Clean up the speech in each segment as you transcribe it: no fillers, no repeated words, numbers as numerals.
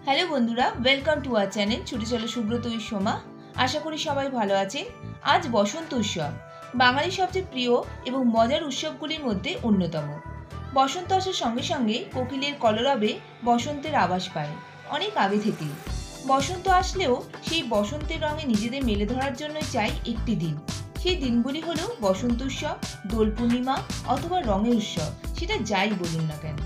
Hello বন্ধুরা, welcome to our channel ছুটে চলো সুব্রত ও সোমা। আশা করি সবাই ভালো আছেন। আজ বসন্ত উৎসব, বাঙালির সবচেয়ে প্রিয় এবং মজার উৎসবগুলির মধ্যে অন্যতম। বসন্ত আসার সঙ্গে সঙ্গে কোকিলের কলরবে বসন্তের আভাস পায় অনেক আগে থেকেই। বসন্ত আসলেও সেই বসন্তের রঙে নিজেদের মেলে ধরার জন্য চাই একটি দিন। সেই দিনগুলি হলো বসন্ত উৎসব, দোল পূর্ণিমা অথবা রঙের উৎসব, সেটা যাই বলুন না কেন।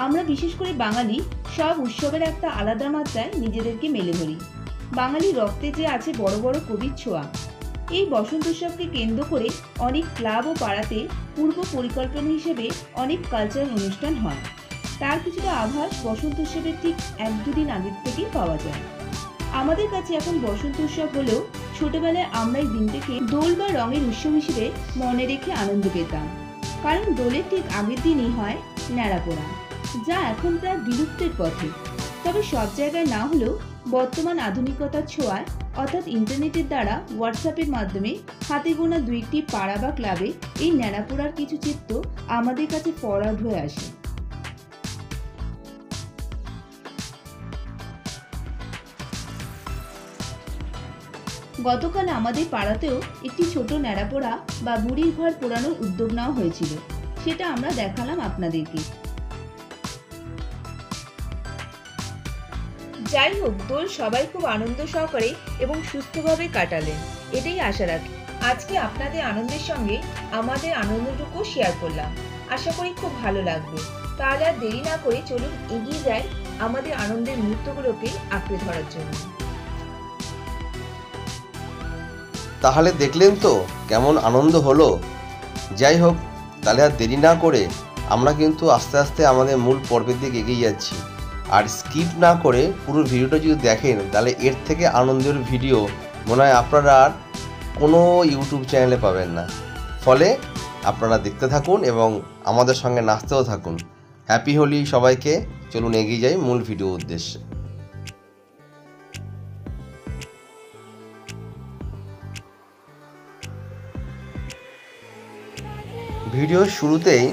আমরা বিশেষ করে বাঙালি সব উৎসবের একটা আলাদা মাত্রায় নিজেদেরকে মেলে ধরি। বাঙালি রক্তে যে আছে বড় বড় কবির ছোঁয়া। এই বসন্ত উৎসবকে কেন্দ্র করে অনেক ক্লাব ও পাড়াতে পূর্ব পরিকল্পনা হিসেবে অনেক কালচারাল অনুষ্ঠান হয়। তার কিছুটা আভাস বসন্ত উৎসবের ঠিক 1-2 দিন আগের থেকেই পাওয়া যায়। আমাদের কাছে এখন বসন্ত উৎসব হলেও ছোটবেলায় আমরা এই দিনটাকে দোল বা রঙের উৎসব হিসেবে মনে রেখে আনন্দ পেতাম। কারণ দোলের ঠিক আগের দিনই হয় ন্যাড়াপোড়া, যা এখন প্রায় বিলুপ্তের পথে। তবে সব জায়গায় না হলেও বর্তমান আধুনিকতার ছোঁয়ায় অর্থাৎ ইন্টারনেটের দ্বারা হোয়াটসঅ্যাপের মাধ্যমে হাতে গোনা 2-1টি পাড়া বা ক্লাবে এই ন্যাড়াপোড়ার কিছু চিত্র আমাদের কাছে ফরওয়ার্ড হয়ে আসে। গতকাল আমাদের পাড়াতেও একটি ছোট ন্যাড়াপোড়া বা বুড়ির ঘর পোড়ানোর উদ্যোগ নেওয়া হয়েছিল, সেটা আমরা দেখালাম আপনাদেরকে। যাই হোক, দোল সবাই খুব আনন্দ সহকারে এবং সুস্থভাবে কাটালেন, এটাই আশা রাখি। আজকে আপনাদের আনন্দের সঙ্গে আমাদের আনন্দটুকু শেয়ার করলাম, আশা করি খুব ভালো লাগবে। তাহলে আর দেরি না করে চলুন এগিয়ে যাই আমাদের আনন্দের মুহূর্তগুলোকে আঁকড়ে ধরার জন্য। তাহলে দেখলেন তো কেমন আনন্দ হলো। যাই হোক, তাহলে আর দেরি না করে আমরা কিন্তু আস্তে আস্তে আমাদের মূল পর্বের দিকে এগিয়ে যাচ্ছি। আর স্কিপ না করে পুরো ভিডিওটা যদি দেখেন, তাহলে এর থেকে আনন্দের ভিডিও মনে হয় আপনারা আর কোনো ইউটিউব চ্যানেলে পাবেন না। ফলে আপনারা দেখতে থাকুন এবং আমাদের সঙ্গে নাচতেও থাকুন। হ্যাপি হোলি সবাইকে। চলুন এগিয়ে যাই মূল ভিডিও উদ্দেশ্যে। ভিডিওর শুরুতেই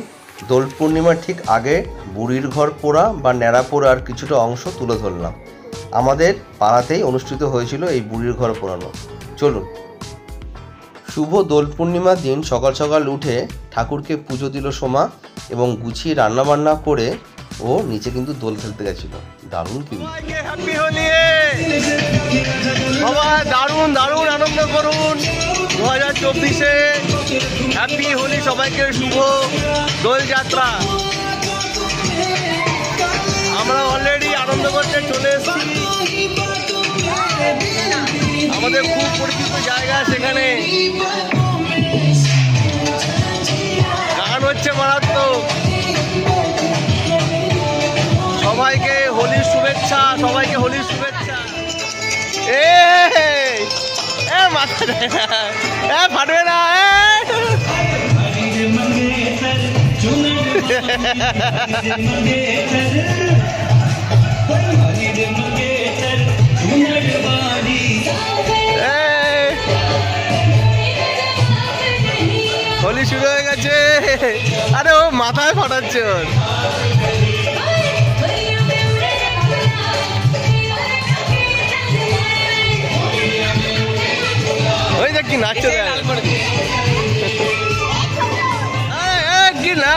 দোল পূর্ণিমার ঠিক আগে বুড়ির ঘর পোড়া বা ন্যাড়া পোড়ার কিছুটা অংশ তুলে ধরলাম। আমাদের পাড়াতেই অনুষ্ঠিত হয়েছিল এই বুড়ির ঘর পোড়ানো। চলুন। শুভ দোল পূর্ণিমার দিন সকাল সকাল উঠে ঠাকুরকে পুজো দিল সোমা এবং গুছিয়ে রান্নাবান্না করে ও নিচে কিন্তু দোল খেলতে গেছিল। দারুণ কিন্তু সবাই দারুণ দারুণ আনন্দ করুন 2024-এ। হ্যাপি হোলি সবাইকে, শুভ দোলযাত্রা। আমরা অলরেডি আনন্দ করতে চলে এসেছি আমাদের খুব পরিচিত জায়গা, সেখানে গান হচ্ছে মারাত্মক। সবাইকে হোলির শুভেচ্ছা, সবাইকে হোলির শুভেচ্ছা। মাথা দেয় না, ফাটবে না। হোলি শুরু হয়ে গেছে। আরে ও মাথায় ফাটাচ্ছে ওর। ওই দেখ কি নাচছে, কি না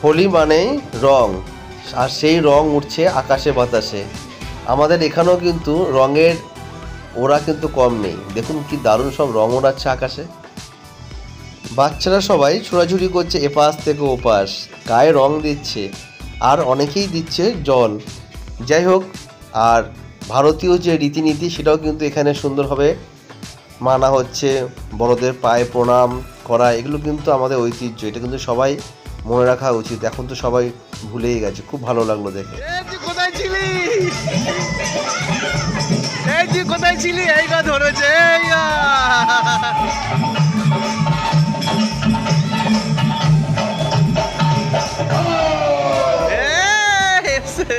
হোলি মানেই রং, আর সেই রং উঠছে আকাশে বাতাসে। আমাদের এখানেও কিন্তু রঙের ওরা কিন্তু কম নেই। দেখুন কি দারুণ সব রং ওড়াচ্ছে আকাশে। বাচ্চারা সবাই ছোড়াছুড়ি করছে এপাশ থেকে ওপাশ, গায়ে রং দিচ্ছে, আর অনেকেই দিচ্ছে জল। যাই হোক, আর ভারতীয় যে রীতিনীতি সেটাও কিন্তু এখানে সুন্দরভাবে মানা হচ্ছে। বড়দের পায়ে প্রণাম করা, এগুলো কিন্তু আমাদের ঐতিহ্য। এটা কিন্তু সবাই মনে রাখা উচিত। এখন তো সবাই ভুলেই গেছে। খুব ভালো লাগলো দেখে। কোথায় ছিলি? তুই কোথায় ছিলি? এই গা ধরেছে।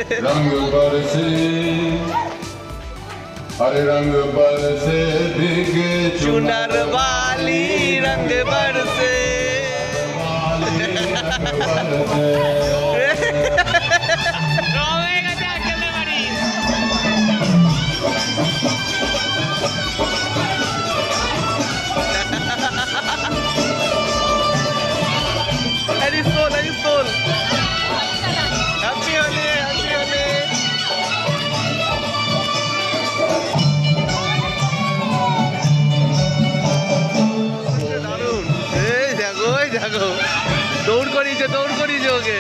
रंग बरसे हरे रंग बरसे भीगे चुनर वाली रंग बरसे দৌড় করিয়েছে ওকে।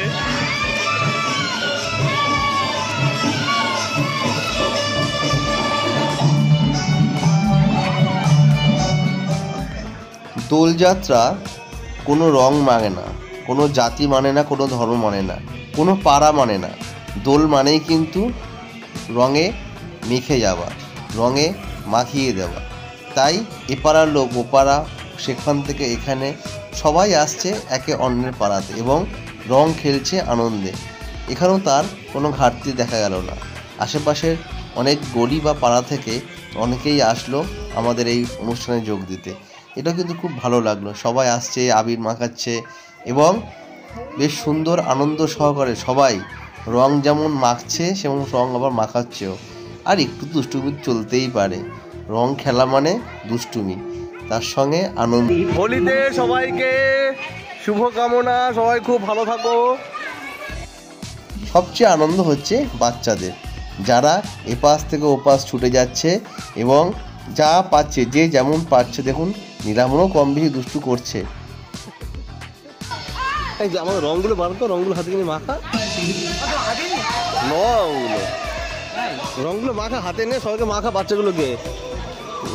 দোলযাত্রা কোনো রং মানে না, কোনো জাতি মানে না, কোনো ধর্ম মানে না, কোনো পাড়া মানে না। দোল মানেই কিন্তু রঙে মেখে যাওয়া, রঙে মাখিয়ে দেওয়া। তাই এপাড়ার লোক ওপাড়া, সেখান থেকে এখানে সবাই আসছে একে অন্যের পাড়াতে এবং রং খেলছে আনন্দে। এখানেও তার কোনো ঘাটতি দেখা গেল না। আশেপাশের অনেক গলি বা পাড়া থেকে অনেকেই আসলো আমাদের এই অনুষ্ঠানে যোগ দিতে। এটা কিন্তু খুব ভালো লাগলো। সবাই আসছে, আবির মাখাচ্ছে এবং বেশ সুন্দর আনন্দ সহকারে সবাই রং যেমন মাখছে সেমন রং আবার মাখাচ্ছেও। আর একটু দুষ্টুমি চলতেই পারে, রং খেলা মানে দুষ্টুমি, তার সঙ্গে আনন্দ। হোলিতে সবাইকে শুভকামনা, সবাই খুব ভালো থাকো। সবচেয়ে আনন্দ হচ্ছে বাচ্চাদের, যারা এপাশ থেকে ওপাশ ছুটে যাচ্ছে এবং যা পাচ্ছে, যে যেমন পাচ্ছে। দেখুন নীলামনও কম বেশি দুষ্টু করছে। এই যে আমাদের রংগুলো বার করো, রংগুলো হাতে কিনে মাখা রংগুলো রংগুলো মাখা হাতে নে, সবাইকে মাখা বাচ্চাগুলোকে।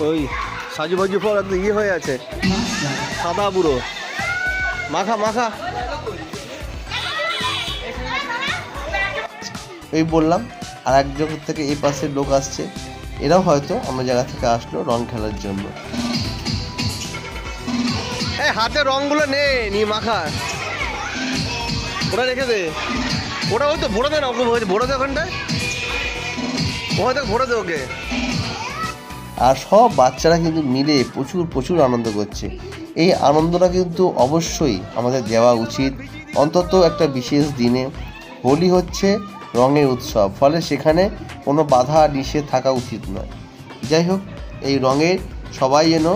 ওই সাজু ভাজু পর একদম ইয়ে হয়ে আছে, সাদা বুড়ো। মাখা মাখা। এই বললাম আর এক জগৎ থেকে এই পাশের লোক আসছে, এরাও হয়তো অন্য জায়গা থেকে আসলো রং খেলার জন্য। এই হাতে রংগুলো নে, নিয়ে মাখা। ওটা রেখে দে, ওটা ওই তো ভরে দে না, ওকে ভরে দে ওখানটায়, ভরে দে ওকে। আর সব বাচ্চারা কিন্তু মিলে প্রচুর প্রচুর আনন্দ করছে। এই আনন্দটা কিন্তু অবশ্যই আমাদের দেওয়া উচিত, অন্তত একটা বিশেষ দিনে। হোলি হচ্ছে রঙের উৎসব, ফলে সেখানে কোনো বাধা নিষেধ থাকা উচিত নয়। যাই হোক, এই রঙের সবাই যেন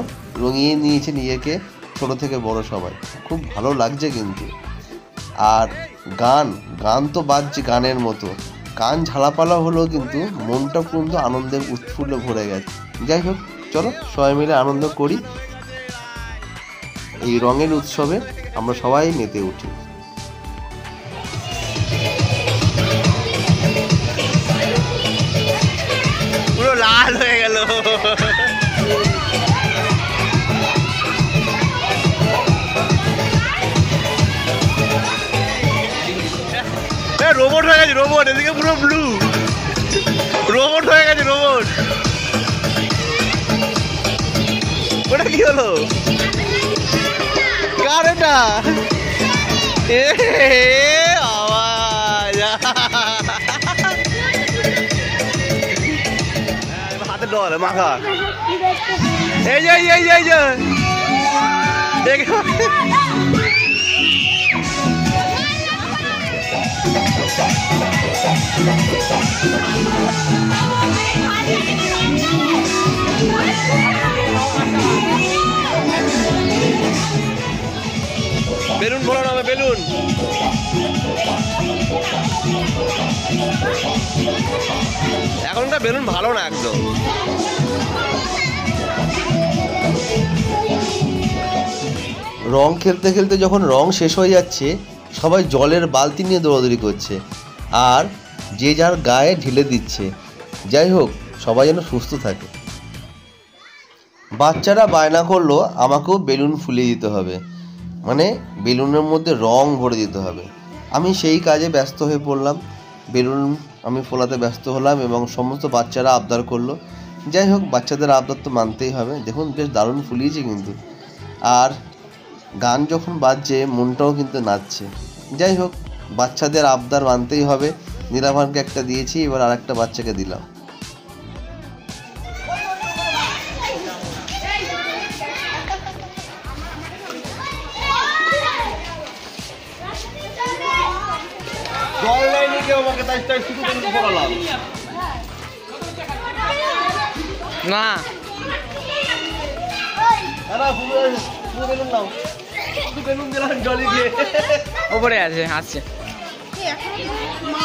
রঙিয়ে নিয়েছে নিজেকে, ছোটো থেকে বড় সবাই। খুব ভালো লাগছে কিন্তু। আর গান গান তো বাজছে গানের মতো, কান ঝালাপালা হলেও কিন্তু মনটা কিন্তু আনন্দে উৎফুল্লে ভরে গেছে। যাই হোক, চলো সবাই মিলে আনন্দ করি। এই রঙের উৎসবে আমরা সবাই মেতে উঠি। পুরো লাল হয়ে গেল। রোবট হয়ে গেছে, রোবট। এদিকে পুরো ব্লু, রোবট হয়ে গেছে, রোবট। ওটা কি হলো? কার এটা? আওয়াজ হাতে ডল মাখা। এই যে এই যে এই যে বেলুন ভরানো হবে, বেলুন। এখনকার বেলুন ভালো না একদম। রং খেলতে খেলতে যখন রং শেষ হয়ে যাচ্ছে, সবাই জলের বালতি নিয়ে দৌড়াদৌড়ি করছে আর যে যার গায়ে ঢেলে দিচ্ছে। যাই হোক, সবাই যেন সুস্থ থাকে। বাচ্চারা বায়না করলো আমাকেও বেলুন ফুলিয়ে দিতে হবে, মানে বেলুনের মধ্যে রং ভরে দিতে হবে। আমি সেই কাজে ব্যস্ত হয়ে পড়লাম, বেলুন আমি ফোলাতে ব্যস্ত হলাম এবং সমস্ত বাচ্চারা আবদার করলো। যাই হোক, বাচ্চাদের আবদার তো মানতেই হবে। দেখুন বেশ দারুণ ফুলিয়েছে কিন্তু। আর গান যখন বাজছে মনটাও কিন্তু নাচছে। যাই হোক, বাচ্চাদের আবদার মানতেই হবে। নীলাভানকে একটা দিয়েছি, এবার আর একটা বাচ্চাকে দিলাম। জল নেয়নি কেউ আমাকে, তাই শুধু বেলুন পড়ালাম। না বেলুন নাও, শুধু বেলুন দিলাম জলে দিয়ে। ওপরে আছে, আসছে। মা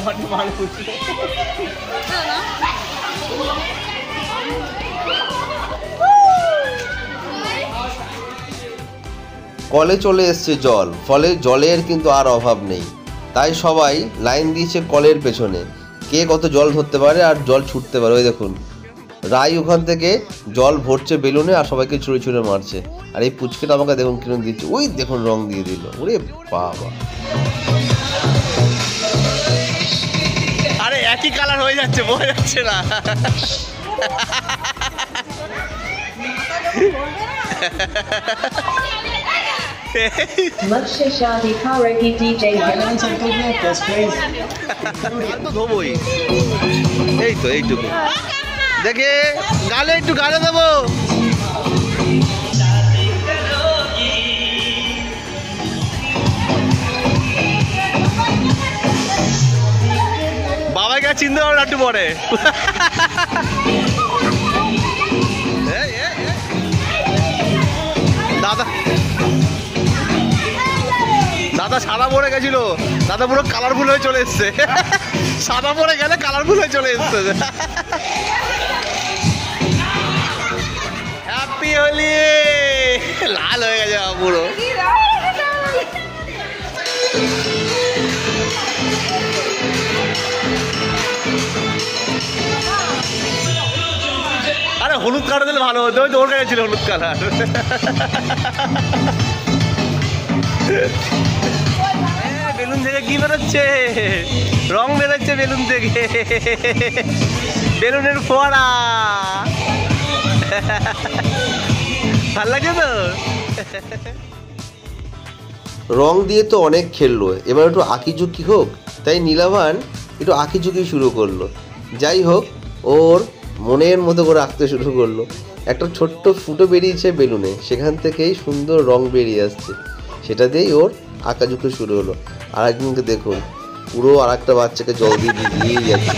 মাটি মানুষ। কলে চলে এসছে জল, ফলে জলের কিন্তু আর অভাব নেই। তাই সবাই লাইন দিয়েছে কলের পেছনে, কে কত জল ধরতে পারে আর জল ছুটতে পারে। ওই দেখুন রাই ওখান থেকে জল ভরছে বেলুনে আর সবাইকে ছুঁড়ে ছুঁড়ে মারছে। আর এই পুচকেটা আমাকে দেখুন কিরম দিচ্ছে, ওই দেখুন রং দিয়ে দিল। ওরে বাবা, আরে একই কালার হয়ে যাচ্ছে, বোঝা যাচ্ছে না। लक्ष्य शादी खावर की डीजे তো ধোবই, এই তো এইটুকু দেখে গালে, একটু গালে দেবো। বাবাকে চিনতে পারো একটু পরে। দাদা দাদা সাদা পরে গেছিল, দাদা পুরো কালারফুল হয়ে চলে এসছে। সাদা পরে গেলে কালারফুল হয়ে চলে এসছে। হ্যাপি হোলি, লাল হয়ে গেছে পুরো। আরে হলুদ কালার দিলে ভালো হতো, ওই তো ওর কাছে ছিল হলুদ কালার। বেলুন থেকে কি বেরোচ্ছে? রং বেরোচ্ছে বেলুন থেকে, বেলুনের ফোয়ারা। ভাল লাগে তো? রং দিয়ে তো অনেক খেললো, এবার একটু আঁকিঝুঁকি হোক। তাই নীলাভান একটু আঁকিঝুঁকি শুরু করলো। যাই হোক, ওর মনের মতো করে আঁকতে শুরু করলো। একটা ছোট্ট ফুটো বেরিয়েছে বেলুনে, সেখান থেকেই সুন্দর রং বেরিয়ে আসছে। সেটা দিয়েই ওর আঁকাঝুঁকি শুরু হলো। আর একজনকে দেখুন, পুরো আর একটা বাচ্চাকে জল দিয়ে দিয়ে যাচ্ছে।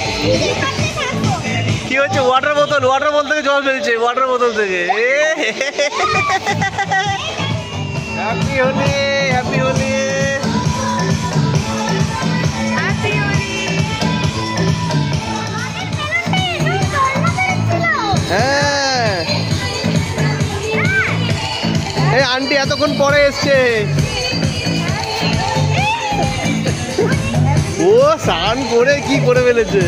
কি হচ্ছে? ওয়াটার বোতল থেকে জল বেরিয়েছে, ওয়াটার বোতল থেকে। Happy Holi, happy Holi. হ্যাঁ, এই আন্টি এতক্ষণ পরে এসছে। ও স্নান করে কি করে ফেলেছে।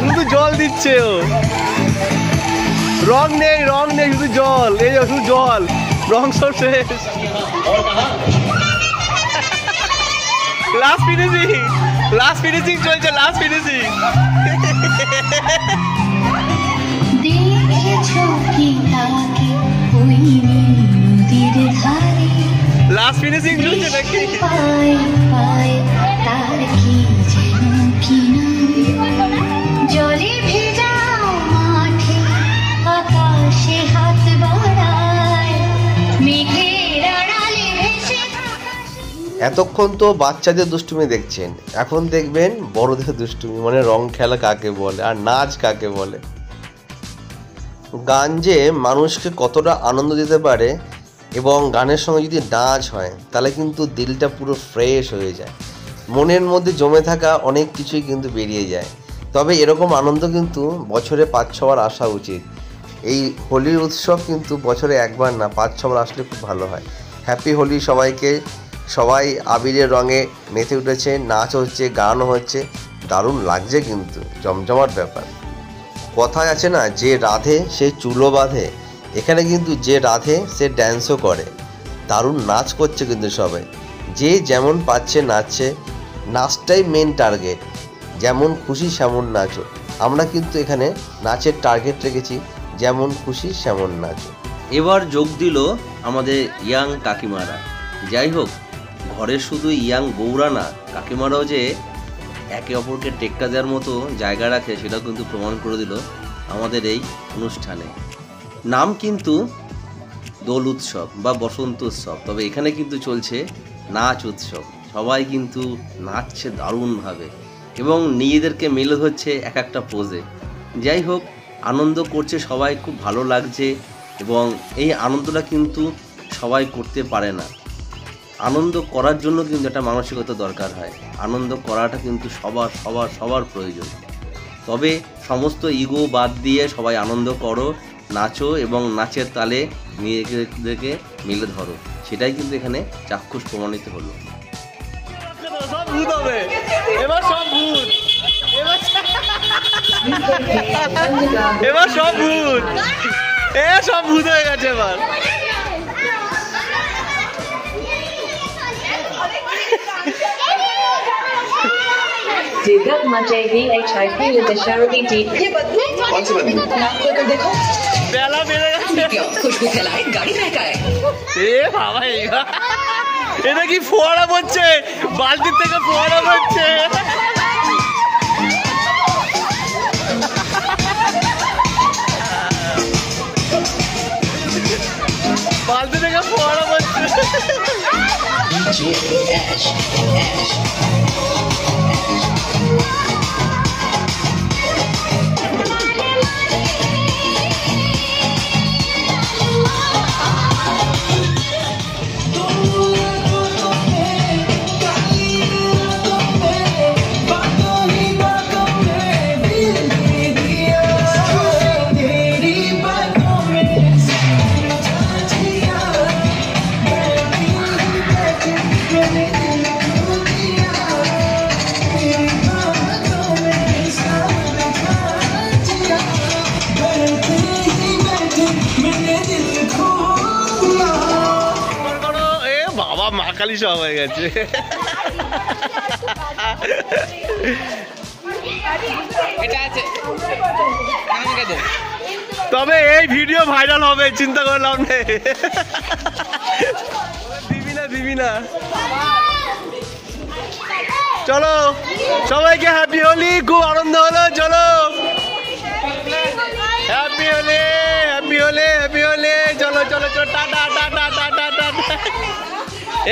শুধু জল দিচ্ছে ও, রং নেই শুধু জল। এই শুধু জল, রং সব শেষ। লাস্ট ফিনিশিং চলছে, লাস্ট ফিনিশিং। লাস্ট ফিনিশিং চলছে নাকি? জলে ভেজা মাঠে আকাশে হাত বাড়ায়, মেঘের আড়ালে ভেসে থাকা। এতক্ষণ তো বাচ্চাদের দুষ্টুমি দেখছেন, এখন দেখবেন বড়দের দুষ্টুমি, মানে রং খেলা কাকে বলে আর নাচ কাকে বলে। গান যে মানুষকে কতটা আনন্দ দিতে পারে, এবং গানের সঙ্গে যদি নাচ হয় তাহলে কিন্তু দিলটা পুরো ফ্রেশ হয়ে যায়। মনের মধ্যে জমে থাকা অনেক কিছুই কিন্তু বেরিয়ে যায়। তবে এরকম আনন্দ কিন্তু বছরে 5-6 বার আসা উচিত। এই হোলির উৎসব কিন্তু বছরে একবার না, 5-6 বার আসলে খুব ভালো হয়। হ্যাপি হোলি সবাইকে। সবাই আবিরের রঙে মেতে উঠেছে, নাচ হচ্ছে, গানও হচ্ছে, দারুণ লাগছে কিন্তু, জমজমাট ব্যাপার। কথায় আছে না, যে রাধে সে চুলো বাঁধে, এখানে কিন্তু যে রাধে সে ড্যান্সও করে। দারুণ নাচ করছে কিন্তু সবাই, যে যেমন পাচ্ছে নাচছে। নাচটাই মেন টার্গেট, যেমন খুশি সেমন নাচো। আমরা কিন্তু এখানে নাচের টার্গেট রেখেছি, যেমন খুশি সেমন নাচো। এবার যোগ দিল আমাদের ইয়াং কাকিমারা। যাই হোক, ঘরে শুধু ইয়াং বউরা না, কাকিমারাও যে একে অপরকে টেক্কা দেওয়ার মতো জায়গা রাখে সেটাও কিন্তু প্রমাণ করে দিল আমাদের এই অনুষ্ঠানে। নাম কিন্তু দোল উৎসব বা বসন্ত উৎসব, তবে এখানে কিন্তু চলছে নাচ উৎসব। সবাই কিন্তু নাচছে দারুণভাবে এবং নিজেদেরকে মেলে ধরছে এক একটা পোজে। যাই হোক, আনন্দ করছে সবাই, খুব ভালো লাগছে এবং এই আনন্দটা কিন্তু সবাই করতে পারে না। আনন্দ করার জন্য কিন্তু একটা মানসিকতা দরকার হয়, আনন্দ করাটা কিন্তু সবার সবার সবার প্রয়োজন। তবে সমস্ত ইগো বাদ দিয়ে সবাই আনন্দ করো, নাচো এবং নাচের তালে নিজেদেরকে মেলে ধরো, সেটাই কিন্তু এখানে চাক্ষুষ প্রমাণিত হলো। সব ভূত হবে এবার, সব ভূত এবার সব ভূত, সব ভূত হয়ে গেছে এবার। Digab Majay VHIP with the Sharadi deep. বেলা বেড়ে গেছে। खुशबू फैलाए गाड़ी महकाए। এ বাবা, এটা কি ফোয়ারা পড়ছে, বালতির থেকে ফোয়ারা পড়ছে। বালতি থেকে ফোয়ারা পড়ছে। বাবা, মা কালী সব হয়ে গেছে। তবে এই ভিডিও ভাইরাল হবে, চিন্তা করলাম না। দিবি না। চলো সবাইকে হ্যাপি হোলি, খুব আনন্দ হলো। চলো happy Holi, happy Holi, happy Holi. চলো চলো চলো, টাটা টাটা টাটা টাটা।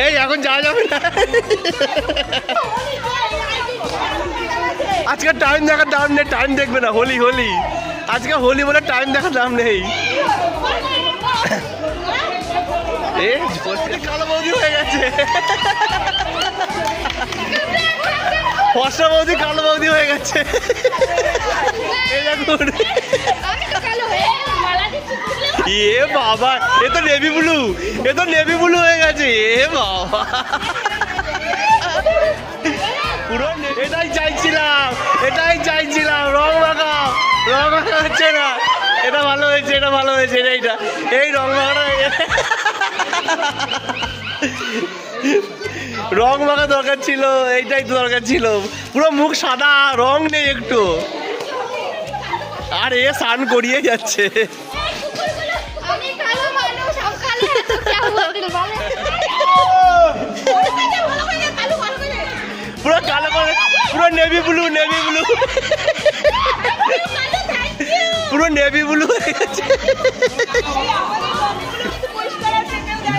এই এখন যাওয়া যাবে না, আজকে টাইম দেখার দাম নেই, টাইম দেখবে না। হোলি হোলি, আজকে হোলি বলে টাইম দেখার দাম নেই। কালো বৌদি হয়ে গেছে, ফর্সা বৌদি কালো বৌদি হয়ে গেছে। এ বাবা, এ তো নেভি ব্লু, এ তো নেভি ব্লু হয়ে গেছে। এ বাবা, পুরো এটাই চাইছিলাম, এটাই চাইছিলাম। রং মাখা হচ্ছে না, এটা ভালো হয়েছে, এটা ভালো হয়েছে। এইটা এই রং মাখাটা, রং মাখা দরকার ছিল, এইটাই তো দরকার ছিল। পুরো মুখ সাদা, রং নেই একটু। আর এ স্নান করিয়ে যাচ্ছে। পুরো কালো করে, পুরো নেভি ব্লু, নেভি ব্লু, পুরো নেভি ব্লু হয়ে গেছে।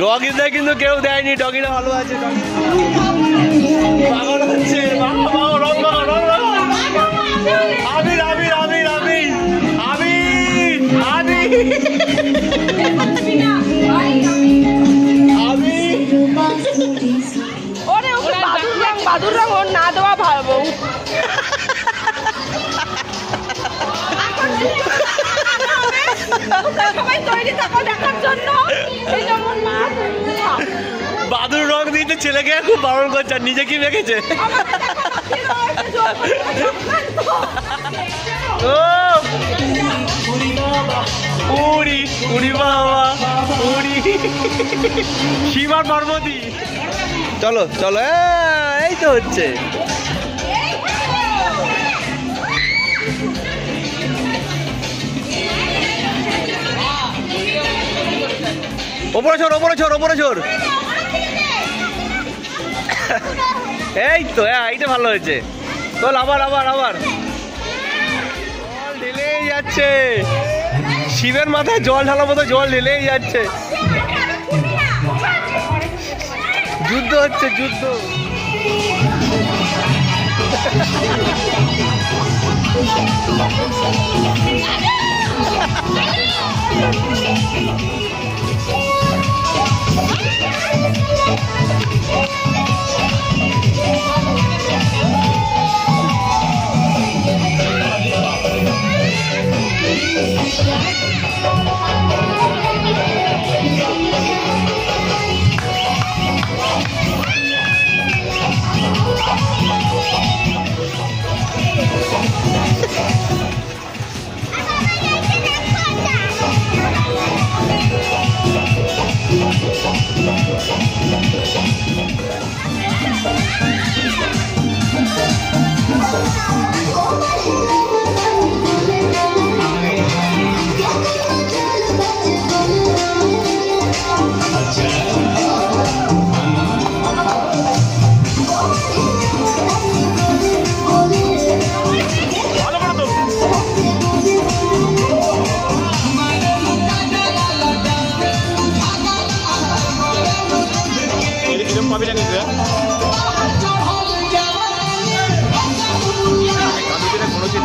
ডগিটা কিন্তু কেউ দেয়নি, ডগিটা ভালো আছে। আবির আবির আবির আবির আবির বাদুর রং ওর না দেওয়া ভালো। সবাই তৈরি থাকো দেখার জন্য। বাদুর রং দিতে ছেলেকে খুব বারণ করছে, আর নিজে কি মেখেছে। সীমার পার্বতী। চলো চলো, এই তো হচ্ছে। ওপরে চড়, ওপরে চড়, ওপরে চড়। এই তো, হ্যাঁ এইটা ভালো হয়েছে। চল আবার আবার আবার। জল ঢেলেই যাচ্ছে, শিবের মাথায় জল ঢালার মতো জল ঢেলেই যাচ্ছে। যুদ্ধ হচ্ছে, যুদ্ধ।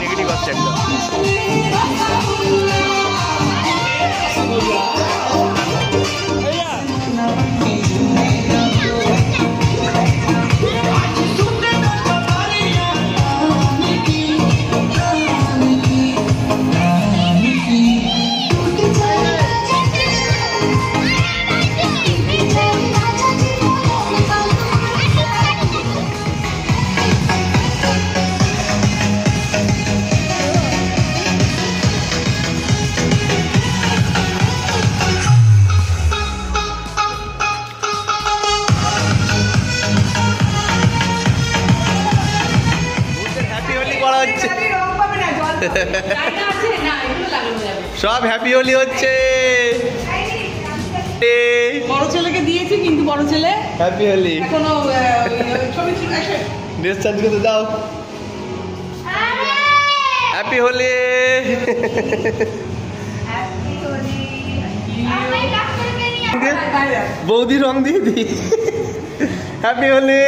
নেগেটিভ আসছে একটা। সব হ্যাপি হোলি হচ্ছে। বড় ছেলেকে দিয়েছি, কিন্তু বড় ছেলে হ্যাপি হোলি এখনো ছবি ড্রেস চেঞ্জ করতে দাও। হ্যাপি হোলি। বৌদি রং দিয়ে দি। হ্যাপি হোলি।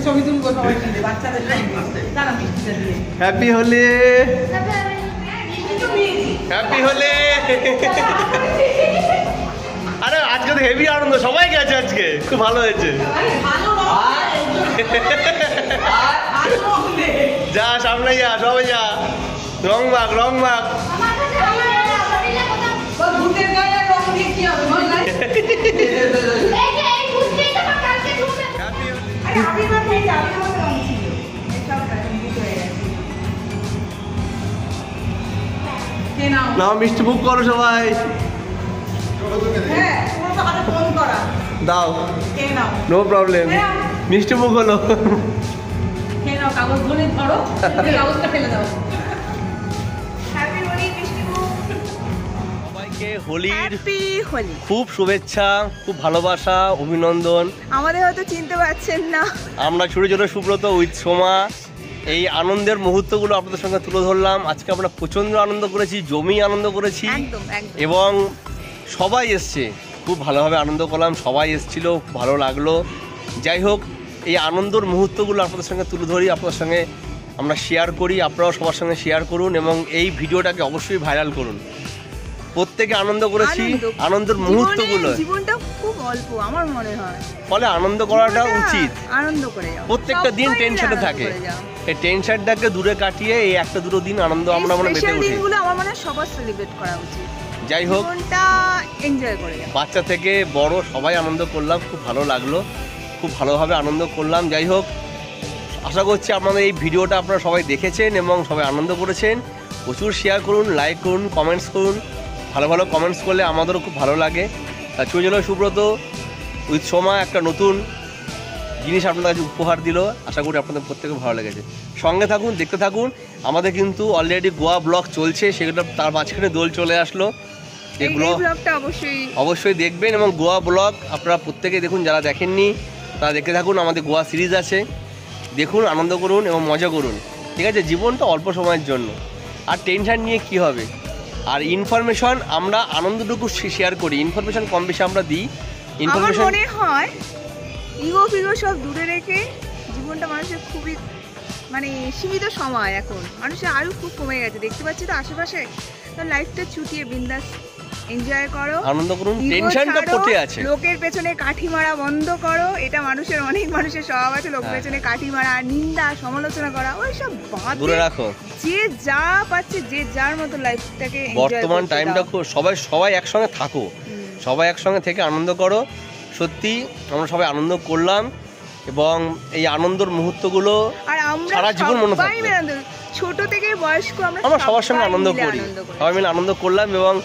ছবি তুলবো সবাই মিলে, বাচ্চাদের হ্যাপি হোলি। হ্যাপি হোলি। আরে আজকে তো হেভি আনন্দ, সবাই গেছে আজকে, খুব ভালো হয়েছে। যা সামনে যা, সবাই যা, রং মাখ, রং মাখ। না মিষ্টি মুখ করো সবাই, দাও, নো প্রবলেম। মিষ্টি মুখ হলো। সবাইকে হোলির খুব শুভেচ্ছা, খুব ভালোবাসা, অভিনন্দন। আমাদের হয়তো চিনতে পারছেন না, আমরা ছোট ছোট সুব্রত উইথ সোমা এই আনন্দের মুহূর্তগুলো আপনাদের সঙ্গে তুলে ধরলাম। আজকে আমরা প্রচণ্ড আনন্দ করেছি, জমি আনন্দ করেছি, এবং সবাই এসছে, খুব ভালোভাবে আনন্দ করলাম, সবাই এসেছিলো, খুব ভালো লাগলো। যাই হোক, এই আনন্দের মুহূর্তগুলো আপনাদের সঙ্গে তুলে ধরি, আপনাদের সঙ্গে আমরা শেয়ার করি, আপনারাও সবার সঙ্গে শেয়ার করুন এবং এই ভিডিওটাকে অবশ্যই ভাইরাল করুন। প্রত্যেকে আনন্দ করেছি, আনন্দের মুহূর্তগুলো, জীবনটা খুব অল্প আমার মনে হয়, ফলে আনন্দ করাটা উচিত। আনন্দ করে যাও, প্রত্যেকটা দিন টেনশনে থাকে, এই টেনশনটাকে দূরে কাটিয়ে এই একটা দুটো দিন আনন্দ আমরা পেতে উঠি। দিনগুলো আমার মনে হয় সবার সেলিব্রেট করা উচিত। যাই হোক, জীবনটা এনজয় করে যাও। বাচ্চা থেকে বড় সবাই আনন্দ করলাম, খুব ভালো লাগলো, খুব ভালোভাবে আনন্দ করলাম। যাই হোক, আশা করছি আপনাদের এই ভিডিওটা আপনারা সবাই দেখেছেন এবং সবাই আনন্দ করেছেন। প্রচুর শেয়ার করুন, লাইক করুন, কমেন্টস করুন। ভালো ভালো কমেন্টস করলে আমাদেরও খুব ভালো লাগে। চৈজল সুব্রত উইথ সোমা একটা নতুন জিনিস আপনাদের কাছে উপহার দিল, আশা করি আপনাদের প্রত্যেকে ভালো লেগেছে। সঙ্গে থাকুন, দেখতে থাকুন। আমাদের কিন্তু অলরেডি গোয়া ব্লগ চলছে, সেগুলো তার মাঝখানে দোল চলে আসলো। এই এগুলো ব্লগটা অবশ্যই দেখবেন, এবং গোয়া ব্লগ আপনারা প্রত্যেকেই দেখুন, যারা দেখেননি তারা দেখতে থাকুন। আমাদের গোয়া সিরিজ আছে, দেখুন, আনন্দ করুন এবং মজা করুন, ঠিক আছে? জীবনটা অল্প সময়ের জন্য, আর টেনশন নিয়ে কি হবে? আর ইনফরমেশন আমরা আনন্দটুকু শেয়ার করি, ইনফরমেশন কম বেশি আমরা দিই। আমার ইনফরমেশন মনে হয় ইগো ফিগো সব দূরে রেখে জীবনটা মানুষের খুবই মানে সীমিত সময়, এখন মানুষের আয়ু খুব কমে গেছে, দেখতে পাচ্ছি তো আশেপাশে। তো লাইফটা ছুটিয়ে বিন্দাস এনজয় করো, আনন্দ করুন, ego টেনশনটা ছাড়ো, পড়ে আছে। লোকের পেছনে কাঠি মারা বন্ধ করো। এটা অনেক মানুষের স্বভাব আছে, লোকের পেছনে কাঠি মারা, নিন্দা, সমালোচনা করা, ওইসব বাদ দূরে রাখো। যে যা পাচ্ছে, যে যার মতো লাইফটাকে বর্তমান টাইমটা খুব সবাই একসঙ্গে থাকো, সবাই একসঙ্গে থেকে আনন্দ করো। সত্যি আমরা সবাই আনন্দ করলাম, এবং এই আনন্দের মুহূর্তগুলো আর আমরা সারা জীবন মনে থাকবে। ছোট থেকে বয়স্ক আমরা সবার সঙ্গে আনন্দ করি, সবাই মিলে আনন্দ করলাম, এবং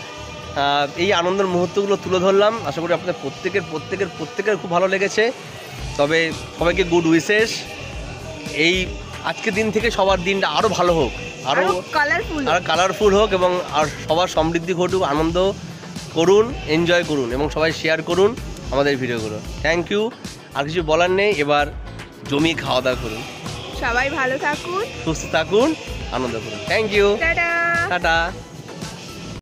এই আনন্দের মুহূর্তগুলো তুলে ধরলাম। আশা করি আপনাদের প্রত্যেকের খুব ভালো লেগেছে। তবে সবাইকে গুড উইশেস। এই আজকের দিন থেকে সবার দিনটা আরও ভালো হোক, আরও কালারফুল হোক, এবং আর সবার সমৃদ্ধি ঘটুক। আনন্দ করুন, এনজয় করুন, এবং সবাই শেয়ার করুন আমাদের ভিডিওগুলো। Thank you. আর কিছু বলার নেই, এবার জমি খাওয়া দাওয়া করুন, সবাই ভালো থাকুন, সুস্থ থাকুন, আনন্দ করুন। থ্যাংক ইউ, টাটা। টাটা।